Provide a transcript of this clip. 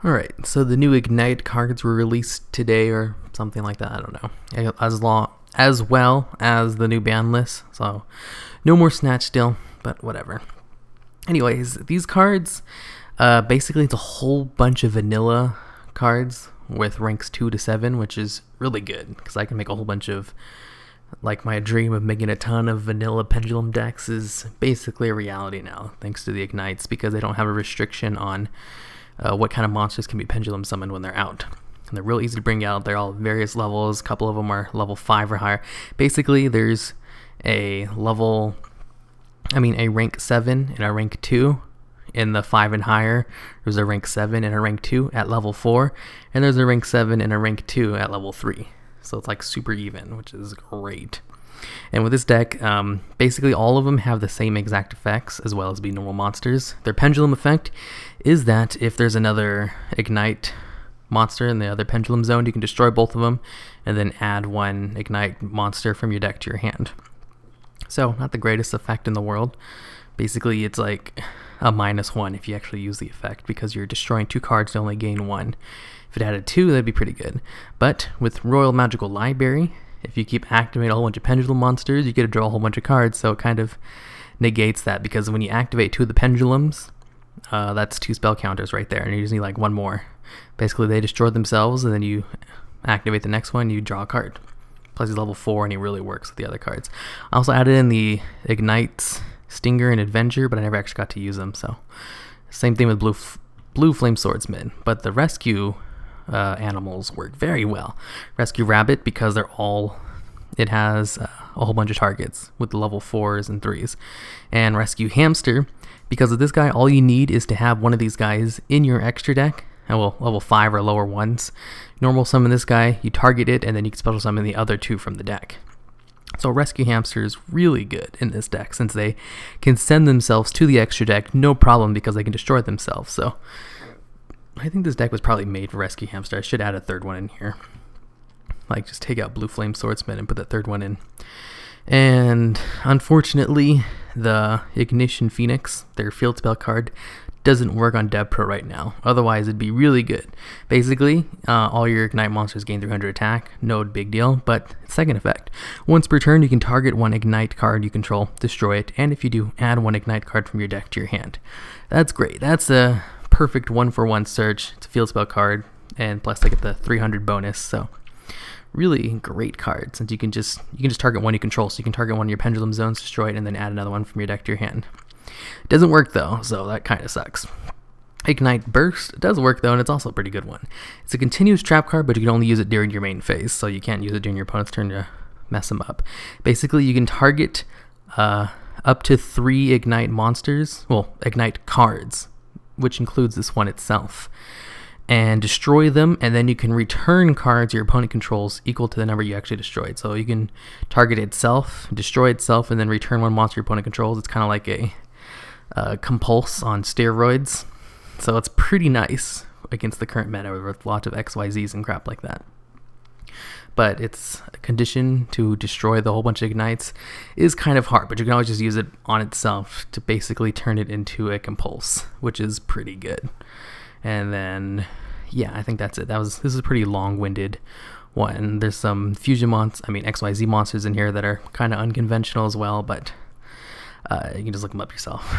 Alright, so the new IgKnight cards were released today or something like that, I don't know. As well as the new ban list, so no more Snatch still, but whatever. Anyways, these cards, basically it's a whole bunch of vanilla cards with ranks 2 to 7, which is really good, because I can make a whole bunch of, like, my dream of making a ton of vanilla pendulum decks is basically a reality now, thanks to the IgKnights, because they don't have a restriction on what kind of monsters can be pendulum summoned when they're out. And they're real easy to bring out. They're all various levels. A couple of them are level 5 or higher. Basically, there's a rank 7 and a rank 2 in the 5 and higher. There's a rank 7 and a rank 2 at level 4. And there's a rank 7 and a rank 2 at level 3. So it's like super even, which is great. And with this deck, basically all of them have the same exact effects as well as be normal monsters. Their pendulum effect is that if there's another IgKnight monster in the other pendulum zone, you can destroy both of them and then add one IgKnight monster from your deck to your hand. So not the greatest effect in the world. Basically it's like a -1 if you actually use the effect, because you're destroying 2 cards to only gain 1. If it added 2, that'd be pretty good. But with Royal Magical Library, if you keep activating a whole bunch of pendulum monsters, you get to draw a whole bunch of cards, so it kind of negates that, because when you activate 2 of the pendulums, that's 2 spell counters right there, and you just need like 1 more. Basically, they destroy themselves, and then you activate the next one, you draw a card. Plus he's level 4, and he really works with the other cards. I also added in the IgKnights, Stinger, and Adventure, but I never actually got to use them, so same thing with Blue Flame Swordsman, but the rescue animals work very well. Rescue Rabbit, because it has a whole bunch of targets with the level 4s and 3s. And Rescue Hamster, because of this guy, all you need is to have one of these guys in your extra deck, well, level 5 or lower ones. Normal summon this guy, you target it, and then you can special summon the other 2 from the deck. So Rescue Hamster is really good in this deck, since they can send themselves to the extra deck no problem, because they can destroy themselves. So I think this deck was probably made for Rescue Hamster. I should add a 3rd one in here. Like, just take out Blue Flame Swordsman and put that 3rd one in. And unfortunately, the Ignition Phoenix, their field spell card, doesn't work on DevPro right now. Otherwise, it'd be really good. Basically, all your IgKnight monsters gain 300 attack. No big deal, but second effect. Once per turn, you can target 1 IgKnight card you control, destroy it, and if you do, add 1 IgKnight card from your deck to your hand. That's great. That's a perfect 1-for-1 search. It's a field spell card, and plus I get the 300 bonus, so really great card, since you can just target 1 you control, so you can target 1 of your pendulum zones, destroy it, and then add another one from your deck to your hand. It doesn't work though, so that kind of sucks. IgKnight Burst does work though, and it's also a pretty good one. It's a continuous trap card, but you can only use it during your main phase, so you can't use it during your opponent's turn to mess them up. Basically, you can target up to 3 IgKnight monsters, well, IgKnight cards, which includes this one itself, and destroy them, and then you can return cards your opponent controls equal to the number you actually destroyed. So you can target itself, destroy itself, and then return 1 monster your opponent controls. It's kind of like a compulse on steroids, so it's pretty nice against the current meta with lots of XYZs and crap like that. But its condition to destroy the whole bunch of IgKnights is kind of hard, but you can always just use it on itself to basically turn it into a compulse, which is pretty good. And then, yeah, I think that's it. This is a pretty long-winded one. There's some XYZ monsters in here that are kind of unconventional as well, but you can just look them up yourself.